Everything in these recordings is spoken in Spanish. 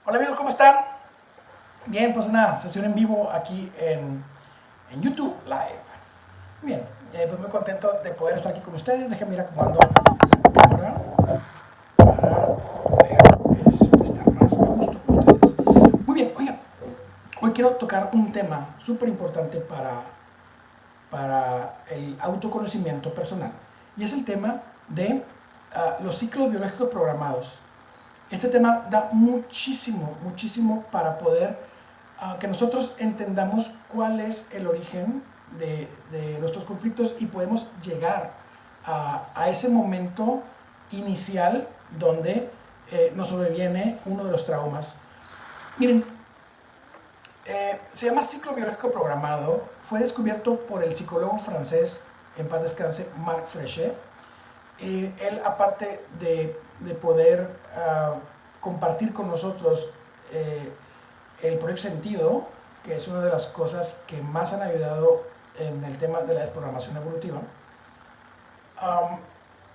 Hola amigos, ¿cómo están? Bien, pues una sesión en vivo aquí en YouTube Live. Bien, pues muy contento de poder estar aquí con ustedes. Déjenme ir acomodando la cámara para poder estar más a gusto con ustedes. Muy bien, oigan, hoy quiero tocar un tema súper importante para el autoconocimiento personal. Y es el tema de los ciclos biológicos programados. Este tema da muchísimo, muchísimo para poder que nosotros entendamos cuál es el origen de nuestros conflictos y podemos llegar a ese momento inicial donde nos sobreviene uno de los traumas. Miren, se llama ciclo biológico programado, fue descubierto por el psicólogo francés, en paz descanse, Marc Frechet. Él, aparte de poder compartir con nosotros el proyecto Sentido, que es una de las cosas que más han ayudado en el tema de la desprogramación evolutiva,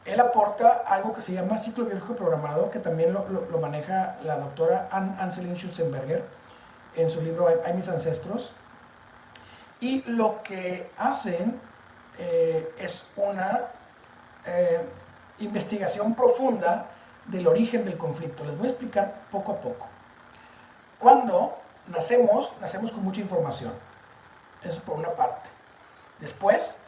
él aporta algo que se llama ciclo biológico programado, que también lo maneja la doctora Anselin Schutzenberger en su libro Hay mis ancestros. Y lo que hacen es una investigación profunda del origen del conflicto. Les voy a explicar poco a poco. Cuando nacemos con mucha información. Eso es por una parte. Después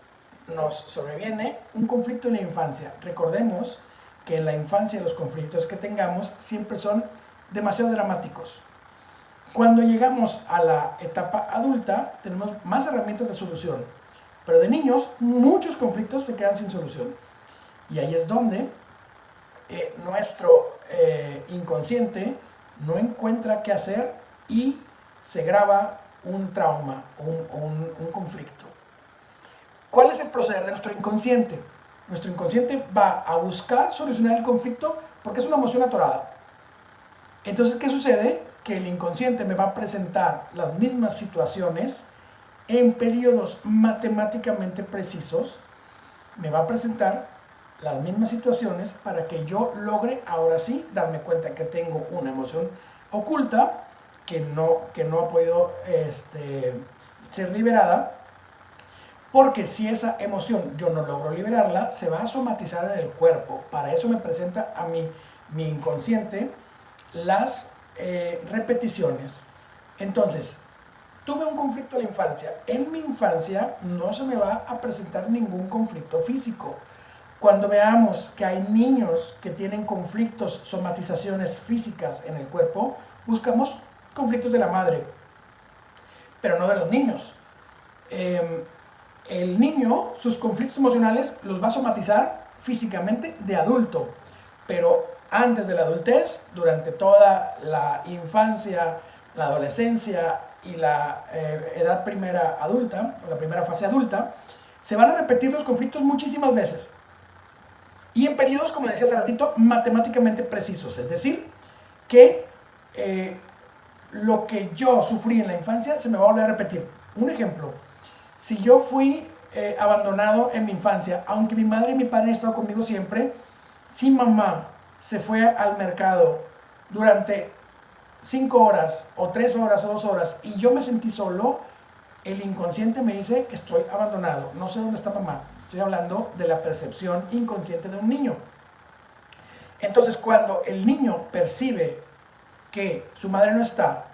nos sobreviene un conflicto en la infancia. Recordemos que en la infancia los conflictos que tengamos siempre son demasiado dramáticos. Cuando llegamos a la etapa adulta tenemos más herramientas de solución. Pero de niños muchos conflictos se quedan sin solución. Y ahí es donde nuestro inconsciente no encuentra qué hacer y se graba un trauma o un conflicto. ¿Cuál es el proceder de nuestro inconsciente? Nuestro inconsciente va a buscar solucionar el conflicto porque es una emoción atorada. Entonces, ¿qué sucede? Que el inconsciente me va a presentar las mismas situaciones en periodos matemáticamente precisos, me va a presentar las mismas situaciones para que yo logre ahora sí darme cuenta que tengo una emoción oculta que no ha podido ser liberada, porque si esa emoción yo no logro liberarla, se va a somatizar en el cuerpo. Para eso me presenta a mí mi inconsciente las repeticiones. Entonces, tuve un conflicto en la infancia. En mi infancia no se me va a presentar ningún conflicto físico. Cuando veamos que hay niños que tienen conflictos, somatizaciones físicas en el cuerpo, buscamos conflictos de la madre, pero no de los niños. El niño, sus conflictos emocionales los va a somatizar físicamente de adulto, pero antes de la adultez, durante toda la infancia, la adolescencia y la edad primera adulta, o la primera fase adulta, se van a repetir los conflictos muchísimas veces. Y en periodos, como decía hace ratito, matemáticamente precisos. Es decir, que lo que yo sufrí en la infancia se me va a volver a repetir. Un ejemplo, si yo fui abandonado en mi infancia, aunque mi madre y mi padre han estado conmigo siempre, si mamá se fue al mercado durante 5 horas, o 3 horas, o 2 horas, y yo me sentí solo, el inconsciente me dice que estoy abandonado, no sé dónde está mamá. Estoy hablando de la percepción inconsciente de un niño. Entonces, cuando el niño percibe que su madre no está,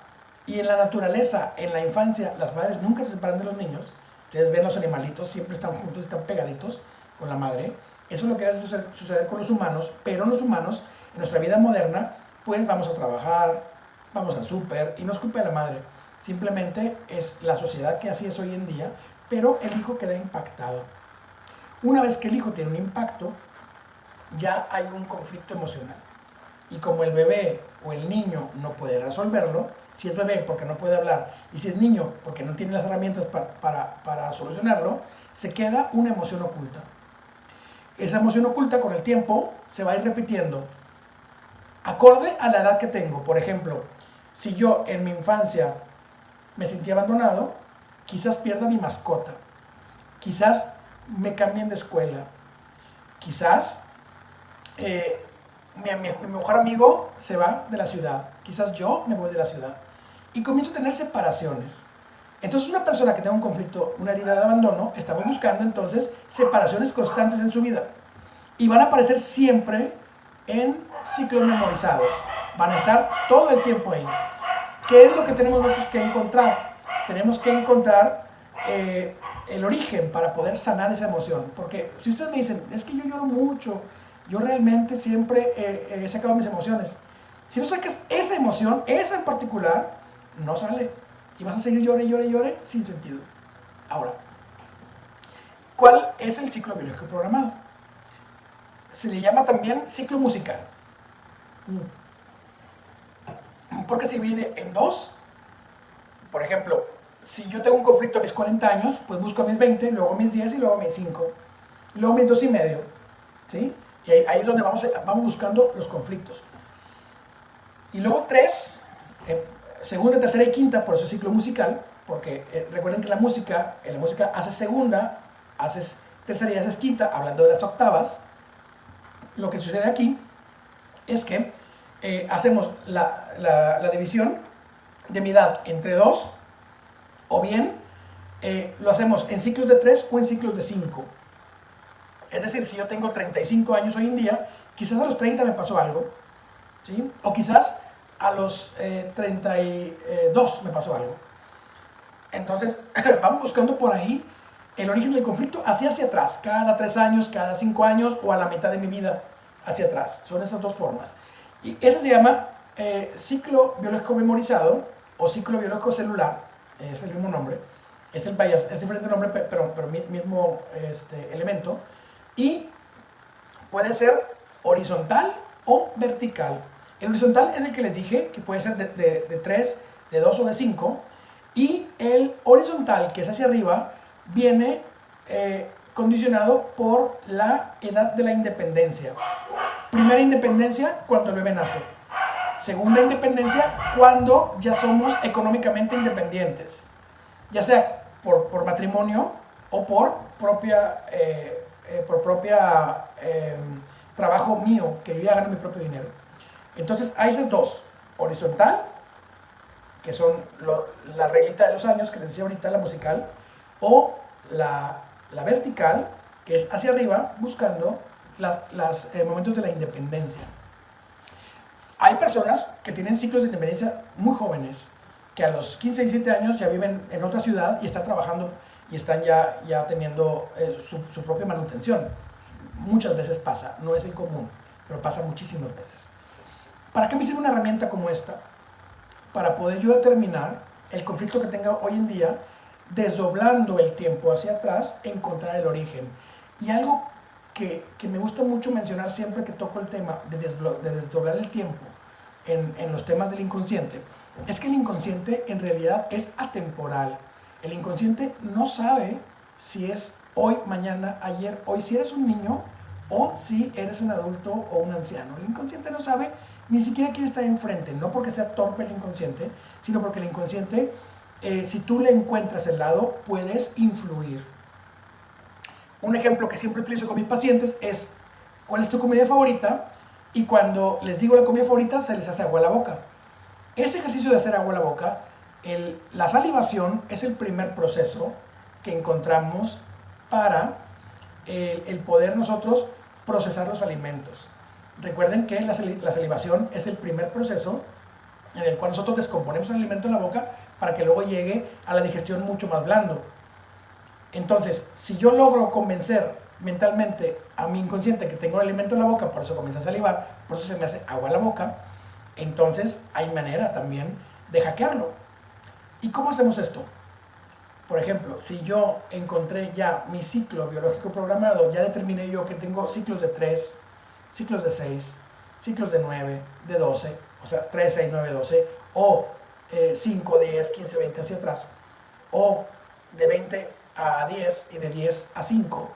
y en la naturaleza, en la infancia, las madres nunca se separan de los niños, ustedes ven los animalitos, siempre están juntos, están pegaditos con la madre. Eso es lo que hace suceder con los humanos, pero los humanos, en nuestra vida moderna, pues vamos a trabajar, vamos al súper, y no es culpa de la madre, simplemente es la sociedad que así es hoy en día, pero el hijo queda impactado. Una vez que el hijo tiene un impacto, ya hay un conflicto emocional. Y como el bebé o el niño no puede resolverlo, si es bebé porque no puede hablar, y si es niño porque no tiene las herramientas para solucionarlo, se queda una emoción oculta. Esa emoción oculta con el tiempo se va a ir repitiendo acorde a la edad que tengo. Por ejemplo, si yo en mi infancia me sentí abandonado, quizás pierda mi mascota, quizás me cambien de escuela, quizás mi mejor amigo se va de la ciudad, quizás yo me voy de la ciudad y comienzo a tener separaciones. Entonces una persona que tenga un conflicto, una herida de abandono, estamos buscando entonces separaciones constantes en su vida y van a aparecer siempre en ciclos memorizados, van a estar todo el tiempo ahí. ¿Qué es lo que tenemos nosotros que encontrar? Tenemos que encontrar el origen para poder sanar esa emoción, porque si ustedes me dicen, es que yo lloro mucho, yo realmente siempre he sacado mis emociones, si no sacas esa emoción, esa en particular, no sale y vas a seguir llore, llore, llore sin sentido. Ahora, ¿cuál es el ciclo biológico programado? Se le llama también ciclo musical, porque se divide en dos. Por ejemplo, si yo tengo un conflicto a mis 40 años, pues busco a mis 20, luego a mis 10 y luego a mis 5, y luego a mis 2 y medio, ¿sí? Y ahí es donde vamos buscando los conflictos. Y luego 3, segunda, tercera y quinta, por eso es ciclo musical, porque recuerden que en la música haces segunda, haces tercera y haces quinta, hablando de las octavas. Lo que sucede aquí es que hacemos la división de mi edad entre 2, o bien lo hacemos en ciclos de 3 o en ciclos de 5. Es decir, si yo tengo 35 años hoy en día, quizás a los 30 me pasó algo, ¿sí? O quizás a los 32 me pasó algo. Entonces, vamos buscando por ahí el origen del conflicto hacia atrás, cada 3 años, cada 5 años o a la mitad de mi vida hacia atrás. Son esas dos formas. Y eso se llama ciclo biológico memorizado o ciclo biológico celular, es el mismo nombre, es diferente nombre, pero mismo elemento, y puede ser horizontal o vertical. El horizontal es el que les dije, que puede ser de 3, de 2 o de 5, y el horizontal, que es hacia arriba, viene condicionado por la edad de la independencia. Primera independencia, cuando el bebé nace. Segunda independencia, cuando ya somos económicamente independientes, ya sea por matrimonio o por propia trabajo mío, que yo ya gano mi propio dinero. Entonces hay esos dos, horizontal, que son la reglita de los años que les decía ahorita, la musical, o la vertical, que es hacia arriba, buscando los momentos de la independencia. Hay personas que tienen ciclos de independencia muy jóvenes, que a los 15, 17 años ya viven en otra ciudad y están trabajando y están ya teniendo su propia manutención. Muchas veces pasa, no es el común, pero pasa muchísimas veces. ¿Para qué me sirve una herramienta como esta? Para poder yo determinar el conflicto que tenga hoy en día, desdoblando el tiempo hacia atrás, encontrar el origen. Y algo que me gusta mucho mencionar siempre que toco el tema de desdoblar el tiempo en los temas del inconsciente, es que el inconsciente en realidad es atemporal. El inconsciente no sabe si es hoy, mañana, ayer, hoy, si eres un niño o si eres un adulto o un anciano. El inconsciente no sabe ni siquiera quién está enfrente, no porque sea torpe el inconsciente, sino porque el inconsciente, si tú le encuentras el lado, puedes influir. Un ejemplo que siempre utilizo con mis pacientes es, ¿cuál es tu comida favorita? Y cuando les digo la comida favorita, se les hace agua a la boca. Ese ejercicio de hacer agua a la boca, la salivación es el primer proceso que encontramos para el poder nosotros procesar los alimentos. Recuerden que la salivación es el primer proceso en el cual nosotros descomponemos el alimento en la boca para que luego llegue a la digestión mucho más blando. Entonces, si yo logro convencer mentalmente a mi inconsciente que tengo el alimento en la boca, por eso comienza a salivar, por eso se me hace agua en la boca, entonces hay manera también de hackearlo. ¿Y cómo hacemos esto? Por ejemplo, si yo encontré ya mi ciclo biológico programado, ya determiné yo que tengo ciclos de 3, ciclos de 6, ciclos de 9, de 12, o sea, 3, 6, 9, 12, o 5, 10, 15, 20 hacia atrás, o de 20 a 10 y de 10 a 5,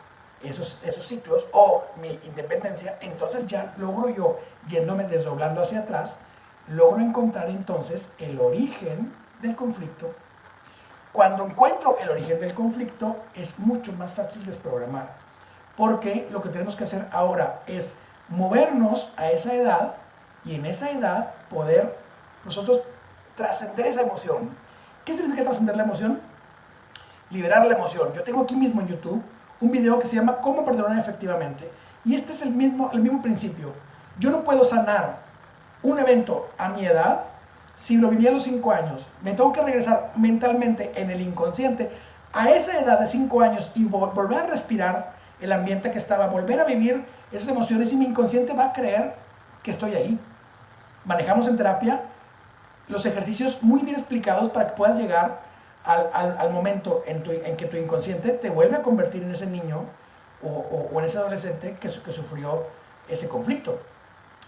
esos ciclos, o mi independencia, entonces ya logro yo, yéndome desdoblando hacia atrás, logro encontrar entonces el origen del conflicto. Cuando encuentro el origen del conflicto, es mucho más fácil desprogramar, porque lo que tenemos que hacer ahora es movernos a esa edad y en esa edad poder nosotros trascender esa emoción. ¿Qué significa trascender la emoción? Liberar la emoción. Yo tengo aquí mismo en YouTube un video que se llama Cómo perdonar efectivamente. Y este es el mismo principio. Yo no puedo sanar un evento a mi edad si lo viví a los 5 años. Me tengo que regresar mentalmente en el inconsciente a esa edad de 5 años y volver a respirar el ambiente que estaba, volver a vivir esas emociones y mi inconsciente va a creer que estoy ahí. Manejamos en terapia los ejercicios muy bien explicados para que puedas llegar al momento en que tu inconsciente te vuelve a convertir en ese niño o en ese adolescente que sufrió ese conflicto.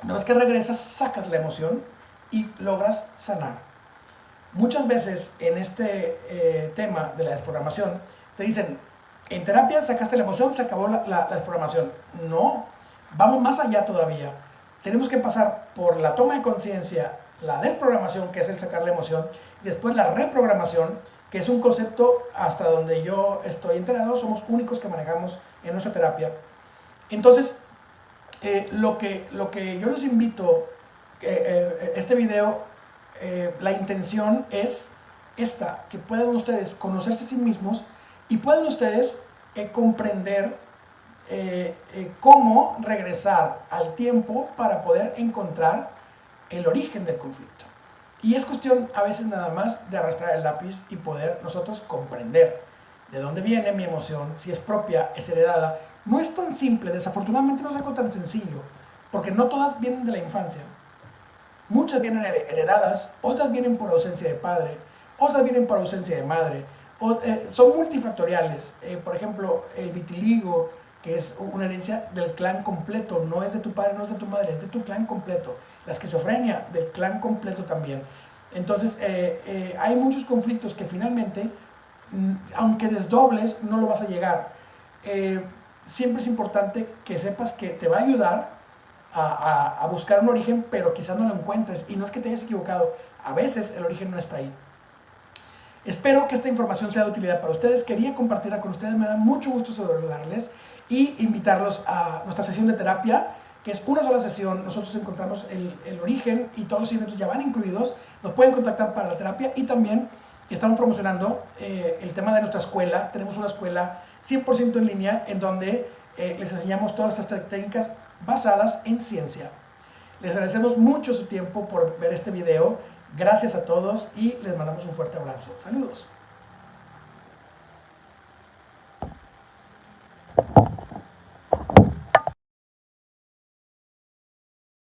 Una vez que regresas, sacas la emoción y logras sanar. Muchas veces en este tema de la desprogramación te dicen, en terapia sacaste la emoción, se acabó la desprogramación. No, vamos más allá todavía. Tenemos que pasar por la toma de conciencia, la desprogramación, que es el sacar la emoción, y después la reprogramación, que es un concepto hasta donde yo estoy enterado, somos únicos que manejamos en nuestra terapia. Entonces, lo que yo les invito, este video, la intención es esta, que puedan ustedes conocerse a sí mismos y puedan ustedes comprender cómo regresar al tiempo para poder encontrar el origen del conflicto. Y es cuestión a veces nada más de arrastrar el lápiz y poder nosotros comprender de dónde viene mi emoción, si es propia, es heredada. No es tan simple, desafortunadamente no es algo tan sencillo, porque no todas vienen de la infancia. Muchas vienen heredadas, otras vienen por ausencia de padre, otras vienen por ausencia de madre, son multifactoriales. Por ejemplo, el vitiligo, que es una herencia del clan completo, no es de tu padre, no es de tu madre, es de tu clan completo. La esquizofrenia, del clan completo también. Entonces, hay muchos conflictos que finalmente, aunque desdobles, no lo vas a llegar. Siempre es importante que sepas que te va a ayudar a buscar un origen, pero quizás no lo encuentres. Y no es que te hayas equivocado, a veces el origen no está ahí. Espero que esta información sea de utilidad para ustedes. Quería compartirla con ustedes, me da mucho gusto saludarles y invitarlos a nuestra sesión de terapia, que es una sola sesión. Nosotros encontramos el origen y todos los eventos ya van incluidos. Nos pueden contactar para la terapia y también estamos promocionando el tema de nuestra escuela. Tenemos una escuela 100% en línea en donde les enseñamos todas estas técnicas basadas en ciencia. Les agradecemos mucho su tiempo por ver este video. Gracias a todos y les mandamos un fuerte abrazo. Saludos.